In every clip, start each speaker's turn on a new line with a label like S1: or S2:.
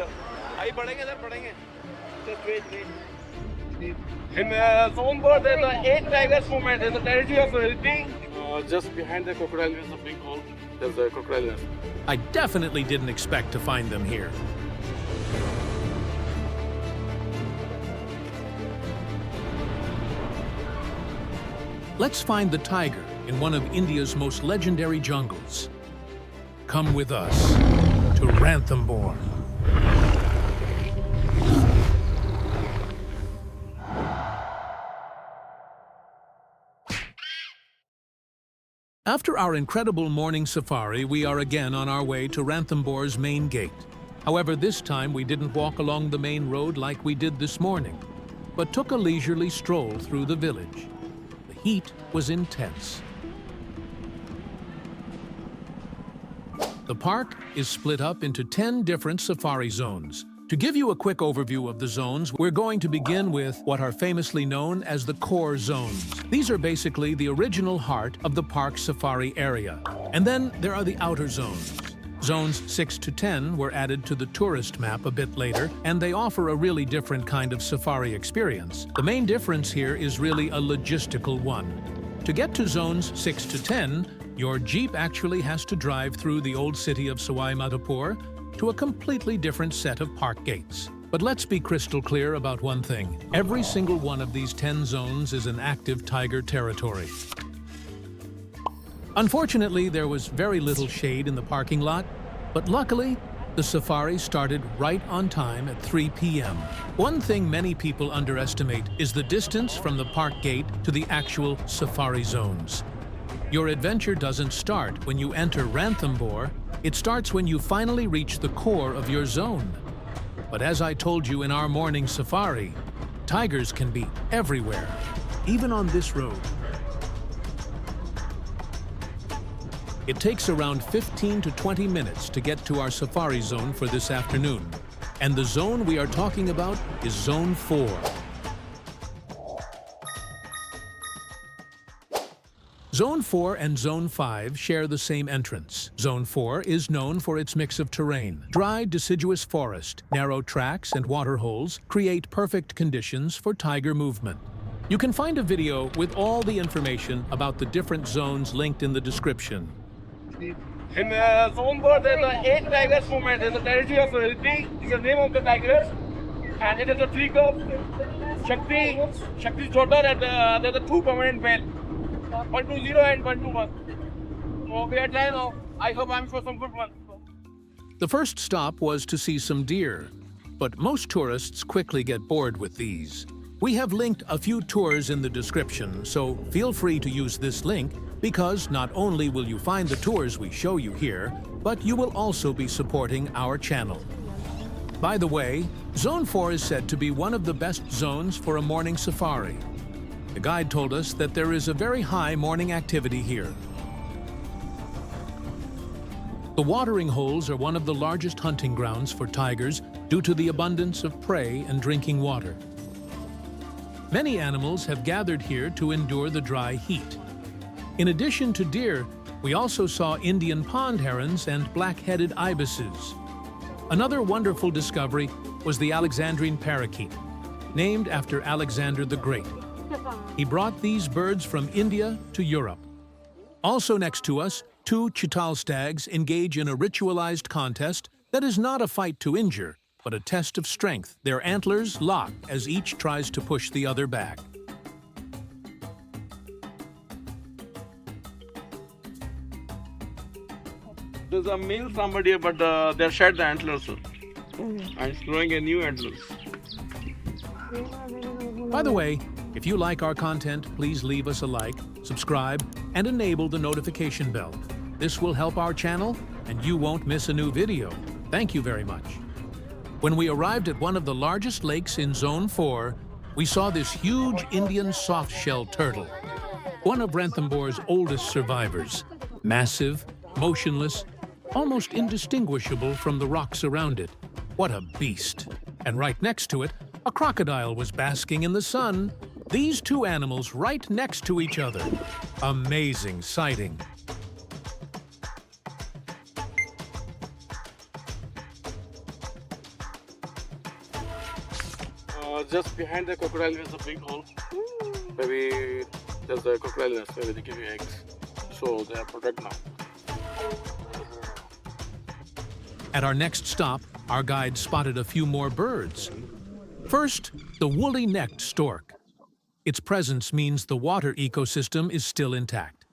S1: आइए बढ़ेंगे सर बढ़ेंगे. Just wait. In zone 4, there's the 8 tigers movement. There's the territory of Hilti. Just behind the crocodile is a big hole. There's a crocodile nest.
S2: I definitely didn't expect to find them here. Let's find the tiger in one of India's most legendary jungles. Come with us to Ranthambore. After our incredible morning safari, we are again on our way to Ranthambore's main gate. However, this time we didn't walk along the main road like we did this morning, but took a leisurely stroll through the village. The heat was intense. The park is split up into 10 different safari zones. To give you a quick overview of the zones, we're going to begin with what are famously known as the core zones. These are basically the original heart of the park's safari area. And then there are the outer zones. Zones 6 to 10 were added to the tourist map a bit later, and they offer a really different kind of safari experience. The main difference here is really a logistical one. To get to zones 6 to 10, your Jeep actually has to drive through the old city of Sawai Madhopur to a completely different set of park gates. But let's be crystal clear about one thing. Every single one of these 10 zones is an active tiger territory. Unfortunately, there was very little shade in the parking lot, but luckily, the safari started right on time at 3 p.m. One thing many people underestimate is the distance from the park gate to the actual safari zones. Your adventure doesn't start when you enter Ranthambore, it starts when you finally reach the core of your zone. But as I told you in our morning safari, tigers can be everywhere, even on this road. It takes around 15 to 20 minutes to get to our safari zone for this afternoon. And the zone we are talking about is Zone 4. Zone 4 and Zone 5 share the same entrance. Zone 4 is known for its mix of terrain. Dry, deciduous forest, narrow tracks, and water holes create perfect conditions for tiger movement. You can find a video with all the information about the different zones linked in the description.
S1: In zone 4, there's the 8 tigers movement. There's the territory of Hilti. It's the name of the tigers. And it is a tree curve. Shakti is shorter, and there's the 2 permanent male. 120 and 121. So we are trying now. I hope I'm for some good ones.
S2: The first stop was to see some deer, but most tourists quickly get bored with these. We have linked a few tours in the description, so feel free to use this link because not only will you find the tours we show you here, but you will also be supporting our channel. By the way, Zone 4 is said to be one of the best zones for a morning safari. The guide told us that there is a very high morning activity here. The watering holes are one of the largest hunting grounds for tigers due to the abundance of prey and drinking water. Many animals have gathered here to endure the dry heat. In addition to deer, we also saw Indian pond herons and black-headed ibises. Another wonderful discovery was the Alexandrine parakeet, named after Alexander the Great. He brought these birds from India to Europe. Also next to us, 2 chital stags engage in a ritualized contest that is not a fight to injure, but a test of strength. Their antlers lock as each tries to push the other back.
S1: There's a male somebody, but they're shed the antlers. And it's growing a new antlers.
S2: By the way, if you like our content, please leave us a like, subscribe, and enable the notification bell. This will help our channel, and you won't miss a new video. Thank you very much. When we arrived at one of the largest lakes in Zone 4, we saw this huge Indian soft-shell turtle, one of Ranthambore's oldest survivors. Massive, motionless, almost indistinguishable from the rocks around it. What a beast! And right next to it, a crocodile was basking in the sun. These 2 animals right next to each other. Amazing sighting.
S1: Just behind the crocodile is a big hole. Maybe there's a crocodile nest. Maybe they give you eggs. So they are protected now.
S2: At our next stop, our guide spotted a few more birds. First, the woolly-necked stork. Its presence means the water ecosystem is still intact.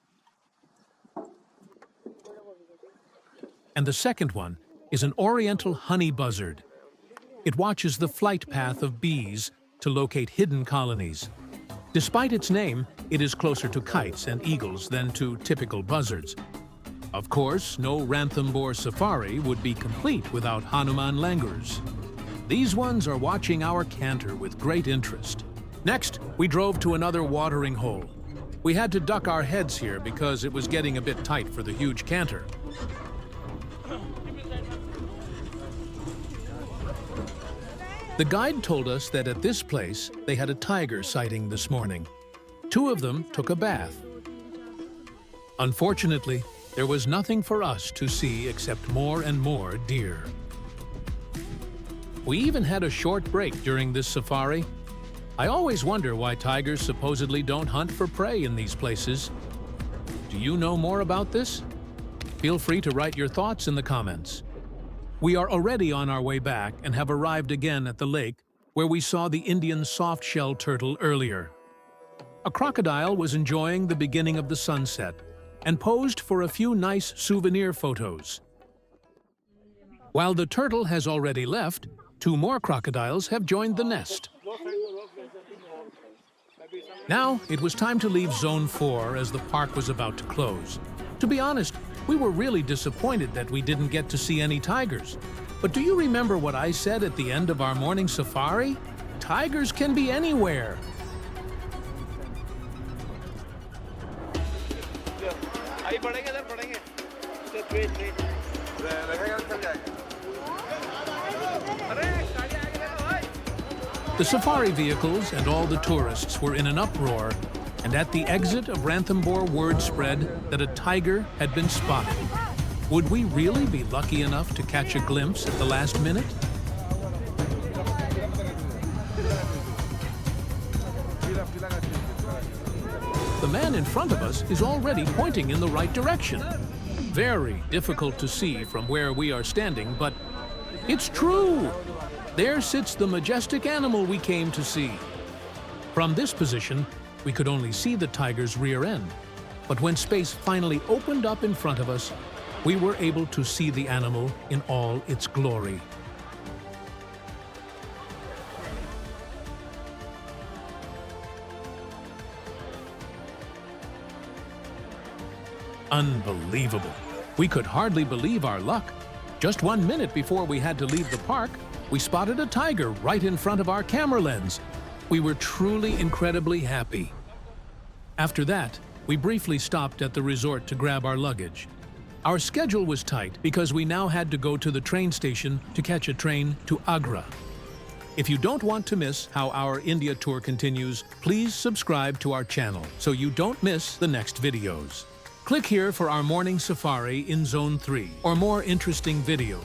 S2: And the second one is an oriental honey buzzard. It watches the flight path of bees to locate hidden colonies. Despite its name, it is closer to kites and eagles than to typical buzzards. Of course, no Ranthambore safari would be complete without Hanuman langurs. These ones are watching our canter with great interest. Next, we drove to another watering hole. We had to duck our heads here because it was getting a bit tight for the huge canter. The guide told us that at this place, they had a tiger sighting this morning. 2 of them took a bath. Unfortunately, there was nothing for us to see except more and more deer. We even had a short break during this safari. I always wonder why tigers supposedly don't hunt for prey in these places. Do you know more about this? Feel free to write your thoughts in the comments. We are already on our way back and have arrived again at the lake where we saw the Indian soft-shell turtle earlier. A crocodile was enjoying the beginning of the sunset and posed for a few nice souvenir photos. While the turtle has already left, 2 more crocodiles have joined the nest. Now, it was time to leave Zone 4 as the park was about to close. To be honest, we were really disappointed that we didn't get to see any tigers. But do you remember what I said at the end of our morning safari? Tigers can be anywhere. The safari vehicles and all the tourists were in an uproar, and at the exit of Ranthambore word spread that a tiger had been spotted. Would we really be lucky enough to catch a glimpse at the last minute? The man in front of us is already pointing in the right direction. Very difficult to see from where we are standing, but it's true! There sits the majestic animal we came to see. From this position, we could only see the tiger's rear end. But when space finally opened up in front of us, we were able to see the animal in all its glory. Unbelievable. We could hardly believe our luck. Just 1 minute before we had to leave the park, we spotted a tiger right in front of our camera lens. We were truly incredibly happy. After that, we briefly stopped at the resort to grab our luggage. Our schedule was tight because we now had to go to the train station to catch a train to Agra. If you don't want to miss how our India tour continues, please subscribe to our channel so you don't miss the next videos. Click here for our morning safari in Zone 3 or more interesting videos.